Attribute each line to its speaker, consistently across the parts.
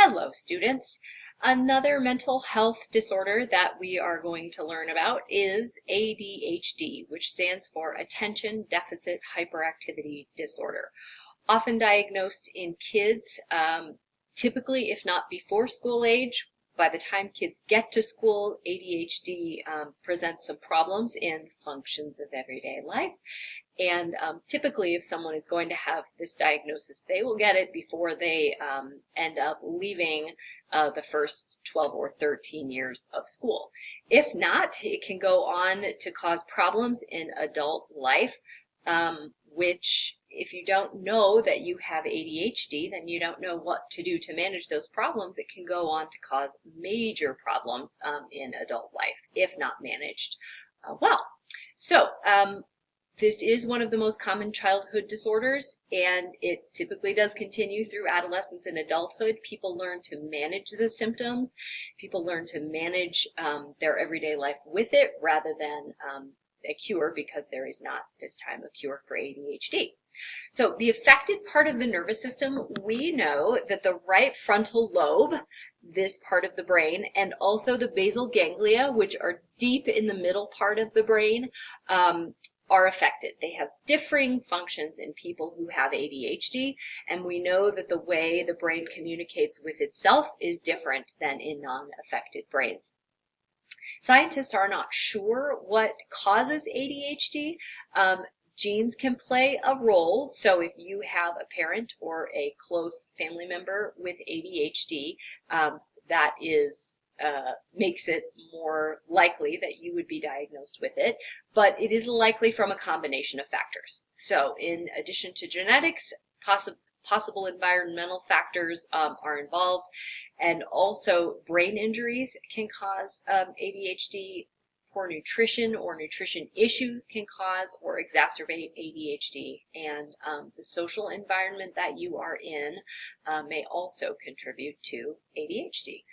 Speaker 1: Hello, students. Another mental health disorder that we are going to learn about is ADHD, which stands for Attention Deficit Hyperactivity Disorder. Often diagnosed in kids, typically if not before school age. By the time kids get to school, ADHD presents some problems in functions of everyday life. And typically, if someone is going to have this diagnosis, they will get it before they end up leaving the first 12 or 13 years of school. If not, it can go on to cause problems in adult life, which if you don't know that you have ADHD, then you don't know what to do to manage those problems. It can go on to cause major problems in adult life if not managed well. So, this is one of the most common childhood disorders, and it typically does continue through adolescence and adulthood. People learn to manage the symptoms. People learn to manage their everyday life with it rather than a cure, because there is not this time a cure for ADHD. So the affected part of the nervous system, we know that the right frontal lobe, this part of the brain, and also the basal ganglia, which are deep in the middle part of the brain, are affected. They have differing functions in people who have ADHD, and we know that the way the brain communicates with itself is different than in non-affected brains. Scientists are not sure what causes ADHD. Genes can play a role, so if you have a parent or a close family member with ADHD, that makes it more likely that you would be diagnosed with it, but it is likely from a combination of factors. So in addition to genetics, possible environmental factors are involved, and also brain injuries can cause ADHD. Poor nutrition or nutrition issues can cause or exacerbate ADHD, and the social environment that you are in may also contribute to ADHD.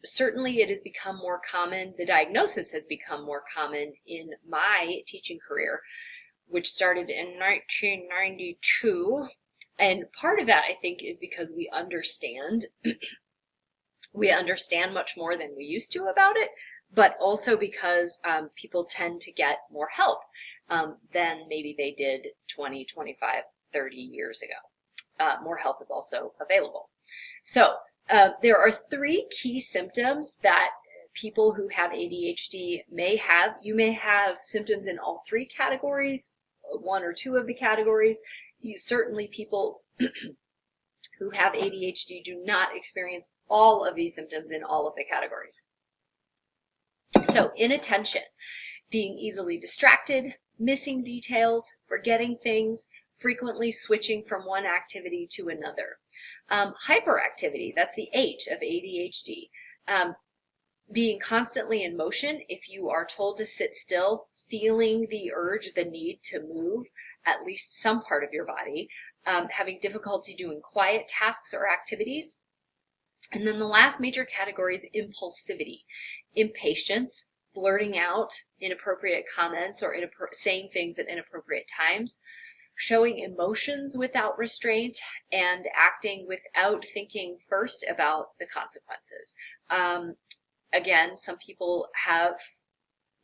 Speaker 1: Certainly it has become more common, the diagnosis has become more common in my teaching career, which started in 1992. And part of that, I think, is because we understand much more than we used to about it, but also because people tend to get more help than maybe they did 20, 25, 30 years ago. More help is also available. So there are three key symptoms that people who have ADHD may have. You may have symptoms in all three categories, one or two of the categories. Certainly people who have ADHD do not experience all of these symptoms in all of the categories. So inattention, being easily distracted, missing details, forgetting things, frequently switching from one activity to another. Hyperactivity, that's the H of ADHD. Being constantly in motion. If you are told to sit still, feeling the urge, the need to move at least some part of your body. Having difficulty doing quiet tasks or activities. And then the last major category is impulsivity, impatience, blurting out inappropriate comments or saying things at inappropriate times, showing emotions without restraint, and acting without thinking first about the consequences. Again, some people have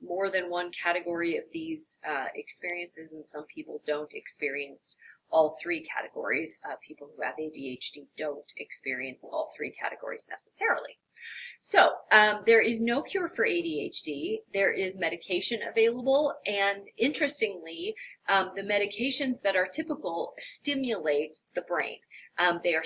Speaker 1: more than one category of these experiences, and some people don't experience all three categories. People who have ADHD don't experience all three categories necessarily. So there is no cure for ADHD. There is medication available, and interestingly, the medications that are typical stimulate the brain. They are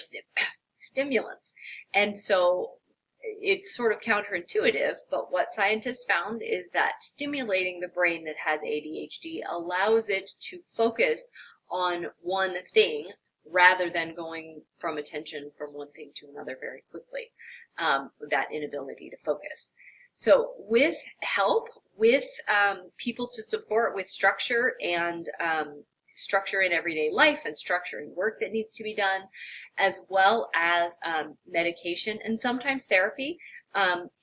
Speaker 1: stimulants, and so it's sort of counterintuitive, but what scientists found is that stimulating the brain that has ADHD allows it to focus on one thing rather than going from attention from one thing to another very quickly, that inability to focus. So with help, with people to support with structure and structure in everyday life and structure in work that needs to be done, as well as medication and sometimes therapy,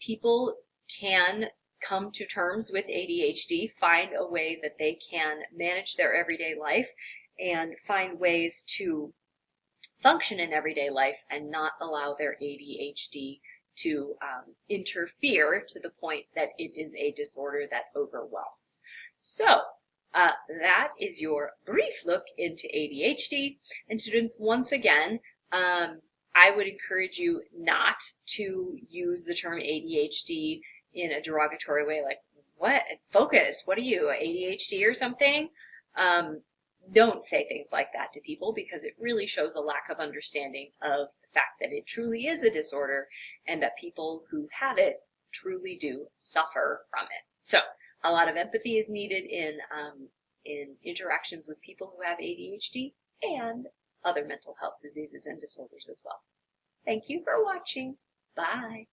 Speaker 1: people can come to terms with ADHD, find a way that they can manage their everyday life, and find ways to function in everyday life and not allow their ADHD to interfere to the point that it is a disorder that overwhelms. So that is your brief look into ADHD. And students, once again, I would encourage you not to use the term ADHD in a derogatory way, like, what? Focus, what are you, ADHD or something? Don't say things like that to people, because it really shows a lack of understanding of the fact that it truly is a disorder and that people who have it truly do suffer from it. So a lot of empathy is needed in interactions with people who have ADHD and other mental health diseases and disorders as well. Thank you for watching. Bye.